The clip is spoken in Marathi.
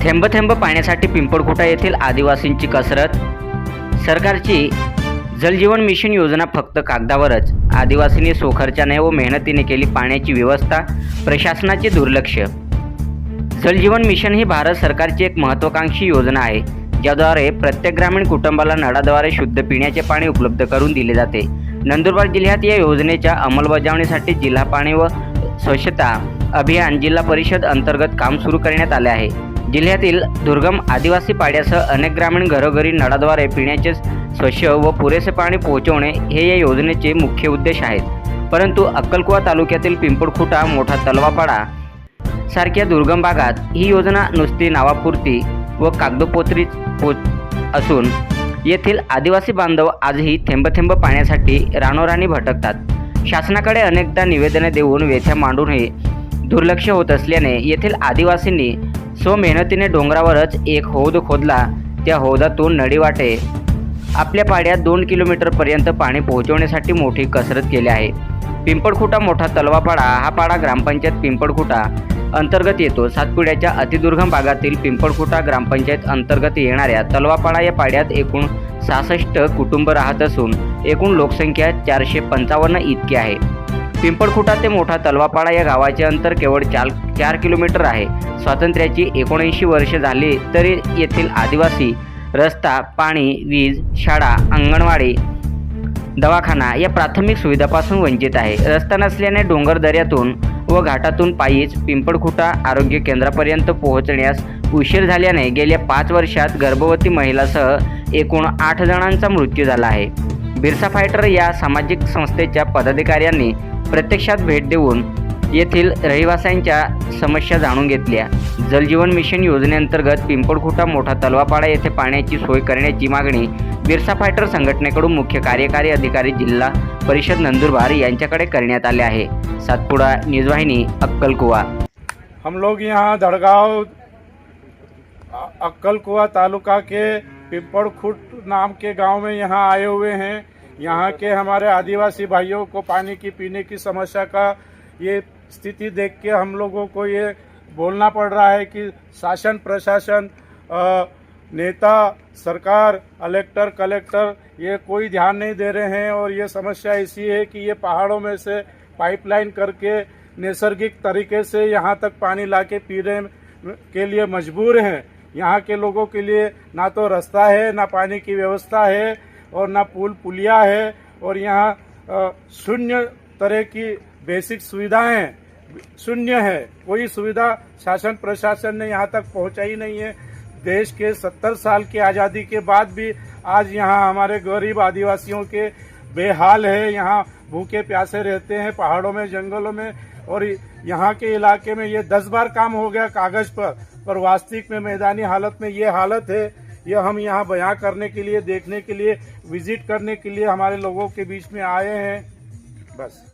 थेंब थेंब पाण्यासाठी पिंपळखुटा येथील आदिवासींची कसरत। सरकारची जलजीवन मिशन योजना फक्त कागदावरच, आदिवासींनी सोखर्चाने व मेहनतीने केली पाण्याची व्यवस्था, प्रशासनाचे दुर्लक्ष। जलजीवन मिशन ही भारत सरकारची एक महत्त्वाकांक्षी योजना आहे, ज्याद्वारे प्रत्येक ग्रामीण कुटुंबाला नळाद्वारे शुद्ध पिण्याचे पाणी उपलब्ध करून दिले जाते। नंदुरबार जिल्ह्यात या योजनेच्या अंमलबजावणीसाठी जिल्हा पाणी व स्वच्छता अभियान जिल्हा परिषद अंतर्गत काम सुरू करण्यात आले आहे। जिल्ह्यातील दुर्गम आदिवासी पाड्यासह अनेक ग्रामीण घरोघरी नळाद्वारे पिण्याचे स्वच्छ व पुरेसे पाणी पोहोचवणे हे या योजनेचे मुख्य उद्देश आहेत। परंतु अक्कलकुवा तालुक्यातील पिंपळखुटा, मोठा तलवापाडा सारख्या दुर्गम भागात ही योजना नुसती नावापुरती व कागदोपत्रीच असून येथील आदिवासी बांधव आजही थेंब थेंब पाण्यासाठी रानोराणी भटकतात। शासनाकडे अनेकदा निवेदने देऊन व्यथा मांडूनही दुर्लक्ष होत असल्याने येथील आदिवासींनी स्वमेहनतीने डोंगरावरच एक हौद खोदला। त्या हौदातून नळीवाटे आपल्या पाड्यात 2 किलोमीटरपर्यंत पाणी पोहोचवण्यासाठी मोठी कसरत केली आहे। पिंपळखुटा, मोठा तलवापाडा हा पाडा ग्रामपंचायत पिंपळखुटा अंतर्गत येतो। सातपुड्याच्या अतिदुर्गम भागातील पिंपळखुटा ग्रामपंचायत अंतर्गत येणाऱ्या तलवापाडा या पाड्यात एकूण 66 कुटुंब राहत असून एकूण लोकसंख्या 455 इतकी आहे। पिंपळखुटा ते मोठा तलवापाडा या गावाचे अंतर केवळ 4 किलोमीटर आहे। स्वातंत्र्याची 79 वर्षे झाली तरी येथील आदिवासी रस्ता, पाणी, वीज, शाळा, अंगणवाडी, दवाखाना या प्राथमिक सुविधापासून वंचित आहे। रस्ता नसल्याने डोंगरदऱ्यातून व घाटातून पायीच पिंपळखुटा आरोग्य केंद्रापर्यंत पोहोचण्यास उशीर झाल्याने गेल्या 5 वर्षात गर्भवती महिलासह एकूण 8 जणांचा मृत्यू झाला आहे। बिरसा फायटर या सामाजिक संस्थेच्या पदाधिकाऱ्यांनी प्रत्यक्षात भेट देऊन येथील रहिवाशांच्या समस्या जाणून घेतल्या। जलजीवन मिशन योजनेअंतर्गत पिंपळखुटा, मोठा तलवापाडा येथे पाण्याची सोय करण्याची मागणी बिरसा फायटर संघटनेकडून मुख्य कार्यकारी अधिकारी जिल्हा परिषद नंदुरबार यांच्याकडे करण्यात आले आहे। सातपुड़ा न्यूज़ वाहिनी, अक्कलकुवा। हम लोग यहाँ धड़गांव अक्कलकुवा तालुका के पिंपड़खुट नाम के गांव में यहाँ आए हुए हैं। यहाँ के हमारे आदिवासी भाइयों को पानी की पीने की समस्या का ये स्थिति देख के हम लोगों को ये बोलना पड़ रहा है कि शासन प्रशासन, नेता, सरकार, कलेक्टर ये कोई ध्यान नहीं दे रहे हैं। और ये समस्या ऐसी है कि ये पहाड़ों में से पाइपलाइन करके नैसर्गिक तरीके से यहाँ तक पानी लाके पीने के लिए मजबूर हैं। यहाँ के लोगों के लिए ना तो रास्ता है, ना पानी की व्यवस्था है और ना पुलिया है। और यहाँ शून्य तरह की बेसिक सुविधाएं शून्य है। कोई सुविधा शासन प्रशासन ने यहाँ तक पहुँचाई नहीं है। देश के 70 साल की आज़ादी के बाद भी आज यहाँ हमारे गरीब आदिवासियों के बेहाल है। यहाँ भूखे प्यासे रहते हैं पहाड़ों में, जंगलों में। और यहाँ के इलाके में ये 10 बार काम हो गया कागज पर वास्तविक में मैदानी हालत में ये हालत है। ये हम यहाँ बयां करने के लिए, देखने के लिए, विजिट करने के लिए हमारे लोगों के बीच में आए हैं। बस।